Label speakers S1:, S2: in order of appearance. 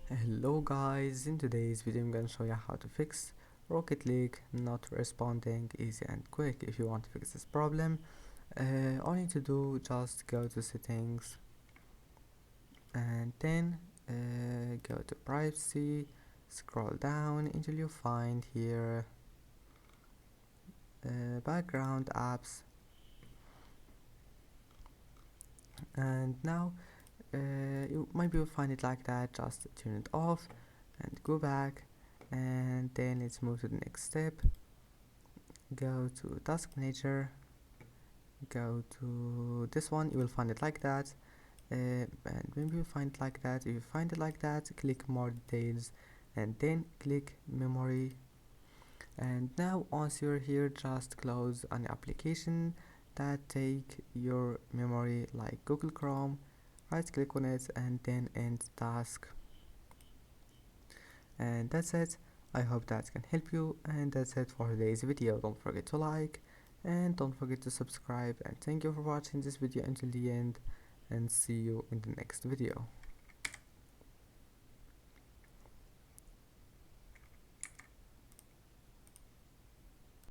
S1: Hello guys, in today's video I'm gonna show you how to fix Rocket League not responding easy and quick. If you want to fix this problem, all you need to do just go to settings and then go to privacy, scroll down until you find here background apps, and now you maybe will find it like that. Just turn it off and go back, and then let's move to the next step. Go to task manager, go to this one, you will find it like that, and when you find it like that, if you find it like that, click more details and then click memory. And now once you're here, just close an application that take your memory like Google Chrome, right click on it and then end task. And that's it. I hope that can help you, and that's it for today's video. Don't forget to like and don't forget to subscribe, and thank you for watching this video until the end, and see you in the next video.